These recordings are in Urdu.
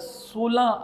16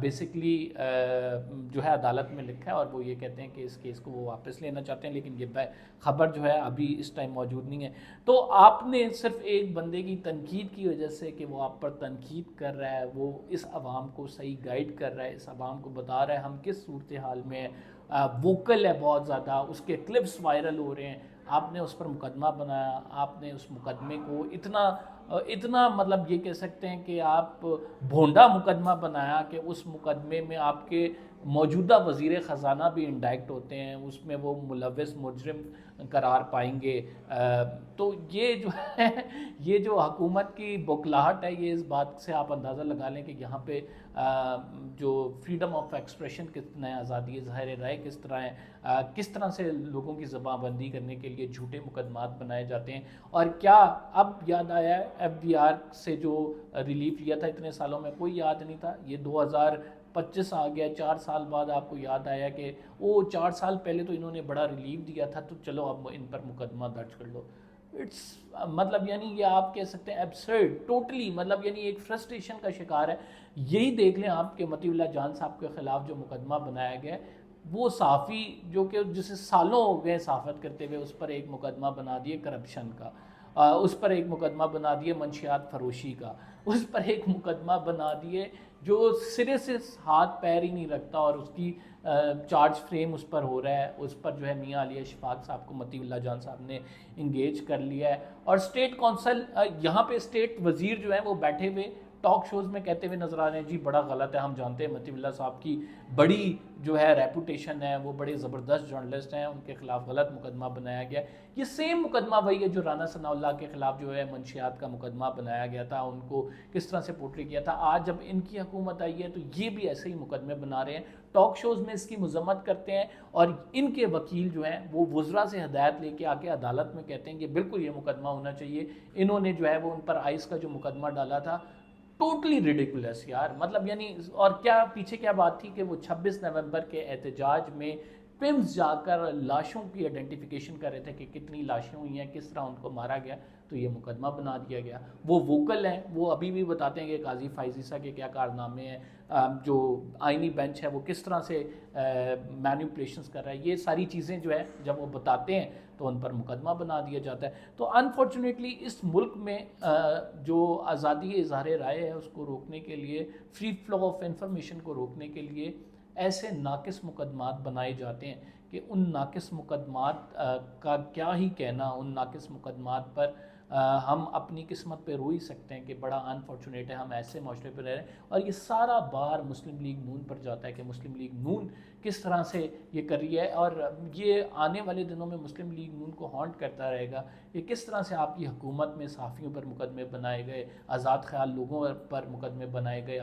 بیسکلی جو ہے عدالت میں لکھا ہے، اور وہ یہ کہتے ہیں کہ اس کیس کو وہ واپس لینا چاہتے ہیں، لیکن یہ خبر جو ہے ابھی اس ٹائم موجود نہیں ہے۔ تو آپ نے صرف ایک بندے کی تنقید کی وجہ سے کہ وہ آپ پر تنقید کر رہا ہے، وہ اس عوام کو صحیح گائیڈ کر رہا ہے، اس عوام کو بتا رہا ہے ہم کس صورتحال میں ہیں، ووکل ہے بہت زیادہ، اس کے کلپس وائرل ہو رہے ہیں، آپ نے اس پر مقدمہ بنایا، آپ نے اس مقدمے کو اتنا مطلب یہ کہہ سکتے ہیں کہ آپ بھونڈا مقدمہ بنایا کہ اس مقدمے میں آپ کے موجودہ وزیر خزانہ بھی انڈائکٹ ہوتے ہیں، اس میں وہ ملوث مجرم قرار پائیں گے۔ تو یہ جو ہے، یہ جو حکومت کی بوکھلاہٹ ہے، یہ اس بات سے آپ اندازہ لگا لیں کہ یہاں پہ جو فریڈم آف ایکسپریشن کتنا ہے، آزادی ظاہر رائے کس طرح ہے، کس طرح سے لوگوں کی زبان بندی کرنے کے لیے جھوٹے مقدمات بنائے جاتے ہیں۔ اور کیا اب یاد آیا ہے ایف بی آر سے جو ریلیف لیا تھا اتنے سالوں میں، کوئی یاد نہیں تھا، یہ 2025 آ گیا، 4 سال بعد آپ کو یاد آیا کہ وہ 4 سال پہلے تو انہوں نے بڑا ریلیف دیا تھا، تو چلو اب ان پر مقدمہ درج کر لو۔ اٹس مطلب یعنی یہ آپ کہہ سکتے ہیں ایبسرڈ ٹوٹلی، مطلب یعنی ایک فرسٹریشن کا شکار ہے۔ یہی دیکھ لیں آپ کہ مطیع اللہ جان صاحب کے خلاف جو مقدمہ بنایا گیا ہے، وہ صحافی جو کہ جسے سالوں ہو گئے صحافت کرتے ہوئے، اس پر ایک مقدمہ بنا دیے کرپشن کا، اس پر ایک مقدمہ بنا دیے منشیات فروشی کا، اس پر ایک مقدمہ بنا دیے جو سرے سے ہاتھ پیر ہی نہیں رکھتا، اور اس کی چارج فریم اس پر ہو رہا ہے، اس پر جو ہے میاں علی اشفاق صاحب کو مطیع اللہ جان صاحب نے انگیج کر لیا ہے۔ اور اسٹیٹ کونسل یہاں پہ اسٹیٹ وزیر جو ہیں وہ بیٹھے ہوئے ٹاک شوز میں کہتے ہوئے نظر آ رہے ہیں جی بڑا غلط ہے، ہم جانتے ہیں مطیع اللہ صاحب کی بڑی جو ہے ریپوٹیشن ہے، وہ بڑے زبردست جرنلسٹ ہیں، ان کے خلاف غلط مقدمہ بنایا گیا۔ یہ سیم مقدمہ وہی ہے جو رانا ثناء اللہ کے خلاف جو ہے منشیات کا مقدمہ بنایا گیا تھا، ان کو کس طرح سے پورٹری کیا تھا۔ آج جب ان کی حکومت آئی ہے تو یہ بھی ایسے ہی مقدمے بنا رہے ہیں، ٹاک شوز میں اس کی مذمت کرتے ہیں، اور ان کے وکیل جو ہیں وہ وزراء سے ہدایت لے کے آ کے عدالت میں کہتے ہیں کہ بالکل یہ مقدمہ ہونا چاہیے۔ انہوں نے جو ہے وہ ان پر آئس کا جو مقدمہ ڈالا تھا، ٹوٹلی ریڈیکولس یار، مطلب یعنی، اور کیا پیچھے کیا بات تھی کہ وہ 26 نومبر کے احتجاج میں پمز جا کر لاشوں کی آئیڈینٹیفیکیشن کر رہے تھے کہ کتنی لاشیں ہوئی ہیں، کس طرح ان کو مارا گیا، تو یہ مقدمہ بنا دیا گیا۔ وہ ووکل ہیں، وہ ابھی بھی بتاتے ہیں کہ قاضی فائز عیسیٰ کے کیا کارنامے ہیں، جو آئینی بینچ ہے وہ کس طرح سے مینیپولیشنز کر رہا ہے، یہ ساری چیزیں جو ہے جب وہ بتاتے ہیں تو ان پر مقدمہ بنا دیا جاتا ہے۔ تو انفارچونیٹلی اس ملک میں جو آزادی اظہار رائے ہے اس کو روکنے کے لیے، فری فلو آف انفارمیشن کو روکنے کے لیے ایسے ناقص مقدمات بنائے جاتے ہیں کہ ان ناقص مقدمات کا کیا ہی کہنا، ان ناقص مقدمات پر ہم اپنی قسمت پہ رو ہی سکتے ہیں کہ بڑا انفارچونیٹ ہے ہم ایسے معاشرے پہ رہ رہے ہیں۔ اور یہ سارا بار مسلم لیگ نون پر جاتا ہے کہ مسلم لیگ نون کس طرح سے یہ کر رہی ہے، اور یہ آنے والے دنوں میں مسلم لیگ نون کو ہانٹ کرتا رہے گا کہ کس طرح سے آپ کی حکومت میں صحافیوں پر مقدمے بنائے گئے، آزاد خیال لوگوں پر مقدمے بنائے گئے،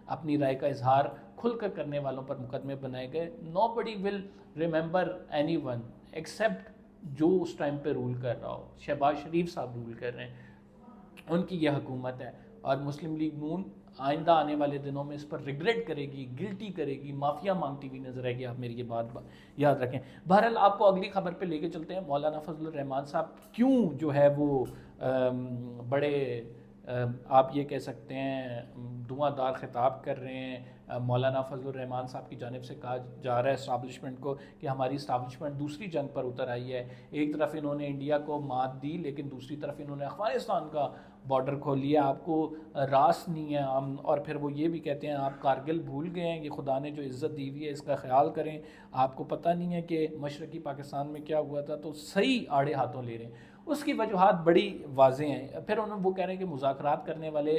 اپنی رائے کا اظہار کھل کر کرنے والوں پر مقدمے بنائے گئے۔ Nobody will remember anyone except جو اس ٹائم پہ رول کر رہا ہو۔ شہباز شریف صاحب رول کر رہے ہیں، ان کی یہ حکومت ہے، اور مسلم لیگ نون آئندہ آنے والے دنوں میں اس پر ریگریٹ کرے گی، گلٹی کرے گی، معافیا مانگتی ہوئی نظر آئے گی۔ آپ میری یہ بات یاد رکھیں۔ بہرحال آپ کو اگلی خبر پہ لے کے چلتے ہیں۔ مولانا فضل الرحمان صاحب کیوں جو ہے وہ بڑے آپ یہ کہہ سکتے ہیں دھواں دار خطاب کر رہے ہیں۔ مولانا فضل الرحمان صاحب کی جانب سے کہا جا رہا ہے اسٹیبلشمنٹ کو کہ ہماری اسٹیبلشمنٹ دوسری جنگ پر اتر آئی ہے، ایک طرف انہوں نے انڈیا کو مات دی لیکن دوسری طرف انہوں نے افغانستان کا بارڈر کھول لیا، آپ کو راس نہیں ہے ہم، اور پھر وہ یہ بھی کہتے ہیں آپ کارگل بھول گئے ہیں، یہ خدا نے جو عزت دی ہوئی ہے اس کا خیال کریں، آپ کو پتہ نہیں ہے کہ مشرقی پاکستان میں کیا ہوا تھا، تو صحیح آڑے ہاتھوں لے رہے ہیں۔ اس کی وجوہات بڑی واضح ہیں۔ پھر وہ کہہ رہے ہیں کہ مذاکرات کرنے والے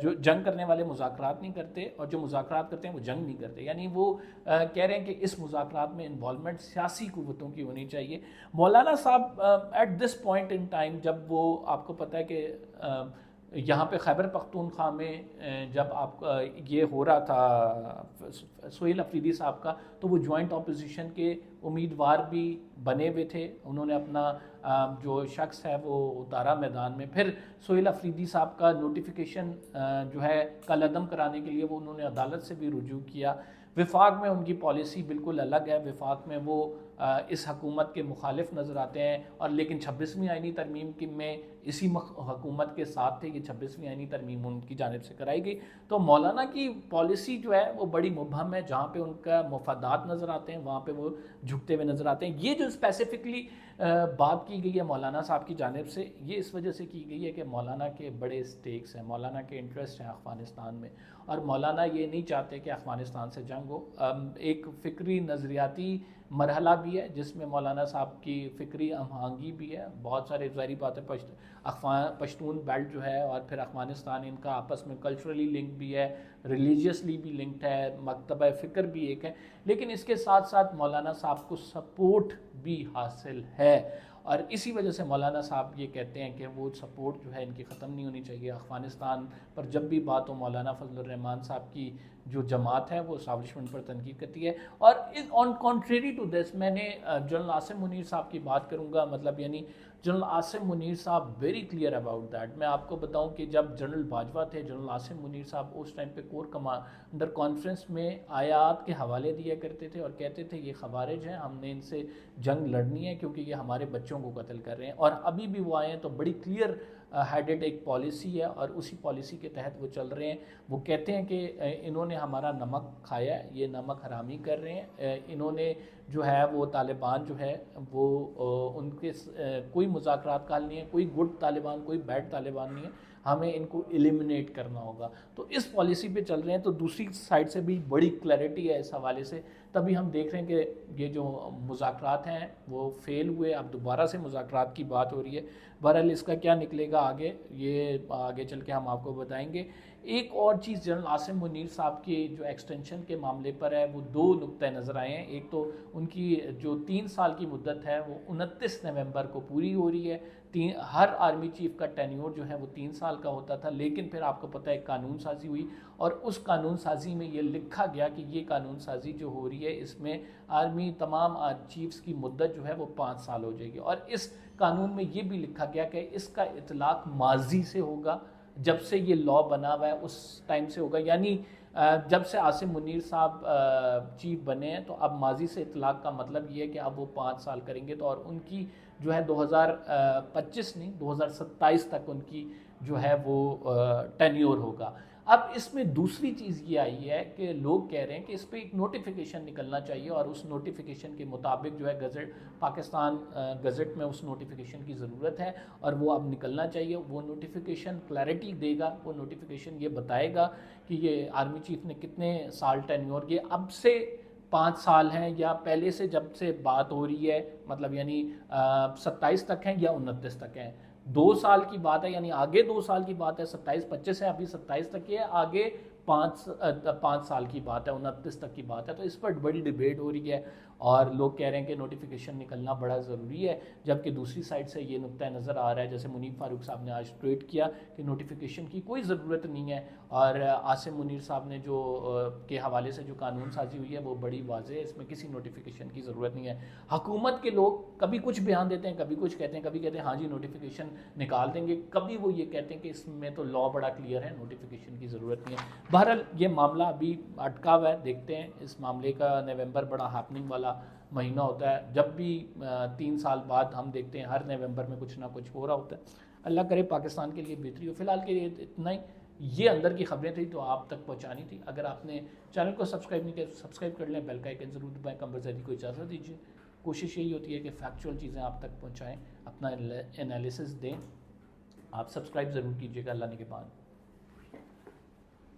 جو جنگ کرنے والے مذاکرات نہیں کرتے، اور جو مذاکرات کرتے ہیں وہ جنگ نہیں کرتے، یعنی وہ کہہ رہے ہیں کہ اس مذاکرات میں انوالومنٹ سیاسی قوتوں کی ہونی چاہیے۔ مولانا صاحب at this point in time, جب وہ آپ کو پتہ ہے کہ یہاں پہ خیبر پختونخوا میں جب آپ یہ ہو رہا تھا سہیل افریدی صاحب کا، تو وہ جوائنٹ اپوزیشن کے امیدوار بھی بنے ہوئے تھے، انہوں نے اپنا جو شخص ہے وہ اتارا میدان میں۔ پھر سہیل افریدی صاحب کا نوٹیفیکیشن جو ہے کالعدم کرانے کے لیے وہ انہوں نے عدالت سے بھی رجوع کیا۔ وفاق میں ان کی پالیسی بالکل الگ ہے، وفاق میں وہ اس حکومت کے مخالف نظر آتے ہیں، اور لیکن 26ویں آئینی ترمیم کی میں اسی حکومت کے ساتھ تھے، یہ 26ویں آئینی ترمیم ان کی جانب سے کرائی گئی. تو مولانا کی پالیسی جو ہے وہ بڑی مبہم ہے، جہاں پہ ان کا مفادات نظر آتے ہیں وہاں پہ وہ جھکتے ہوئے نظر آتے ہیں. یہ جو اسپیسیفکلی بات کی گئی ہے مولانا صاحب کی جانب سے، یہ اس وجہ سے کی گئی ہے کہ مولانا کے بڑے سٹیکس ہیں، مولانا کے انٹرسٹ ہیں افغانستان میں، اور مولانا یہ نہیں چاہتے کہ افغانستان سے جنگ ہو. ایک فکری نظریاتی مرحلہ بھی ہے جس میں مولانا صاحب کی فکری ہم آہنگی بھی ہے. بہت سارے ظاہری بات ہے، پشتون بیلٹ جو ہے اور پھر افغانستان، ان کا آپس میں کلچرلی لنک بھی ہے، ریلیجیسلی بھی لنکڈ ہے، مکتبہ فکر بھی ایک ہے. لیکن اس کے ساتھ ساتھ مولانا صاحب کو سپورٹ بھی حاصل ہے، اور اسی وجہ سے مولانا صاحب یہ کہتے ہیں کہ وہ سپورٹ جو ہے ان کی ختم نہیں ہونی چاہیے. افغانستان پر جب بھی بات ہو، مولانا فضل الرحمان صاحب کی جو جماعت ہے وہ اسٹیبلشمنٹ پر تنقید کرتی ہے. اور آن کانٹریری ٹو دس، میں نے جنرل عاصم منیر صاحب کی بات کروں گا، مطلب یعنی جنرل عاصم منیر صاحب ویری کلیئر اباؤٹ دیٹ. میں آپ کو بتاؤں کہ جب جنرل باجوہ تھے، جنرل عاصم منیر صاحب اس ٹائم پہ کور کمانڈر کانفرنس میں آیات کے حوالے دیا کرتے تھے اور کہتے تھے یہ خوارج ہیں، ہم نے ان سے جنگ لڑنی ہے کیونکہ یہ ہمارے بچوں کو قتل کر رہے ہیں. اور ابھی بھی وہ آئے ہیں تو بڑی کلیئر ہیڈڈ ایک پالیسی ہے، اور اسی پالیسی کے تحت وہ چل رہے ہیں. وہ کہتے ہیں کہ انہوں نے ہمارا نمک کھایا ہے، یہ نمک حرامی کر رہے ہیں. انہوں نے جو ہے وہ طالبان جو ہے وہ ان کے کوئی مذاکرات کا حل نہیں ہے، کوئی گڈ طالبان کوئی بیڈ طالبان نہیں ہے، ہمیں ان کو ایلیمنیٹ کرنا ہوگا. تو اس پالیسی پہ چل رہے ہیں. تو دوسری سائڈ سے بھی بڑی کلیئرٹی ہے اس حوالے سے. تبھی ہم دیکھ رہے ہیں کہ یہ جو مذاکرات ہیں وہ فیل ہوئے، اب دوبارہ سے مذاکرات کی بات ہو رہی ہے. بہرحال اس کا کیا نکلے گا آگے، یہ آگے چل کے ہم آپ کو بتائیں گے. ایک اور چیز جنرل عاصم منیر صاحب کی جو ایکسٹینشن کے معاملے پر ہے، وہ دو نقطۂ نظر آئے ہیں. ایک تو ان کی جو 3 سال کی مدت ہے وہ 29 نومبر کو پوری ہو رہی ہے. ہر آرمی چیف کا ٹینیور جو ہے وہ 3 سال کا ہوتا تھا، لیکن پھر آپ کو پتہ ہے قانون سازی ہوئی، اور اس قانون سازی میں یہ لکھا گیا کہ یہ قانون سازی جو ہو رہی ہے اس میں آرمی تمام چیفز کی مدت جو ہے وہ 5 سال ہو جائے گی. اور اس قانون میں یہ بھی لکھا گیا کہ اس کا اطلاق ماضی سے ہوگا، جب سے یہ لا بنا ہوا ہے اس ٹائم سے ہوگا. یعنی جب سے عاصم منیر صاحب چیف بنے ہیں تو اب ماضی سے اطلاق کا مطلب یہ ہے کہ اب وہ 5 سال کریں گے. تو اور ان کی جو ہے 2025 نہیں 2027 تک ان کی جو ہے وہ ٹینیور ہوگا. اب اس میں دوسری چیز یہ آئی ہے کہ لوگ کہہ رہے ہیں کہ اس پہ ایک نوٹیفیکیشن نکلنا چاہیے، اور اس نوٹیفیکیشن کے مطابق جو ہے گزٹ پاکستان گزٹ میں اس نوٹیفیکیشن کی ضرورت ہے، اور وہ اب نکلنا چاہیے. وہ نوٹیفیکیشن کلیئرٹی دے گا، وہ نوٹیفیکیشن یہ بتائے گا کہ یہ آرمی چیف نے کتنے سال ٹینیور، یہ اب سے 5 سال ہیں یا پہلے سے جب سے بات ہو رہی ہے، مطلب یعنی 27 تک ہیں یا 29 تک ہیں. 2 سال کی بات ہے، یعنی آگے 2 سال کی بات ہے. 27-25 ہے، ابھی 27 تک کی ہے، آگے 5 سال کی بات ہے، 29 تک کی بات ہے. تو اس پر بڑی ڈیبیٹ ہو رہی ہے، اور لوگ کہہ رہے ہیں کہ نوٹیفیکیشن نکلنا بڑا ضروری ہے. جبکہ دوسری سائڈ سے یہ نقطہ نظر آ رہا ہے، جیسے منیب فاروق صاحب نے آج ٹویٹ کیا کہ نوٹیفیکیشن کی کوئی ضرورت نہیں ہے. اور عاصم منیر صاحب نے جو کے حوالے سے جو قانون سازی ہوئی ہے وہ بڑی واضح ہے، اس میں کسی نوٹیفیکیشن کی ضرورت نہیں ہے. حکومت کے لوگ کبھی کچھ بیان دیتے ہیں، کبھی کچھ کہتے ہیں، کبھی کہتے ہیں ہاں جی نوٹیفیکیشن نکال دیں گے، کبھی وہ یہ کہتے ہیں کہ اس میں تو لا بڑا کلیئر ہے، نوٹیفیکیشن کی ضرورت نہیں ہے. بہرحال یہ معاملہ ابھی اٹکا ہوا ہے، دیکھتے ہیں اس معاملے کا. نومبر بڑا ہیپننگ والا مہینہ ہوتا ہے، جب بھی 3 سال بعد ہم دیکھتے ہیں ہر نومبر میں کچھ نہ کچھ ہو رہا ہوتا ہے. اللہ کرے پاکستان کے لیے بہتری ہو. فی الحال کے لیے اتنا ہی. یہ اندر کی خبریں تھیں تو آپ تک پہنچانی تھی. اگر آپ نے چینل کو سبسکرائب نہیں کیا تو سبسکرائب کر لیں، بیل کا آئیکن ضرور دبائیں. کمبر زیدی کو اجازت دیجیے. کوشش یہی ہوتی ہے کہ فیکچوئل چیزیں آپ تک پہنچائیں، اپنا انالیسس دیں. آپ سبسکرائب ضرور کیجیے گا. اللہ نے کے بعد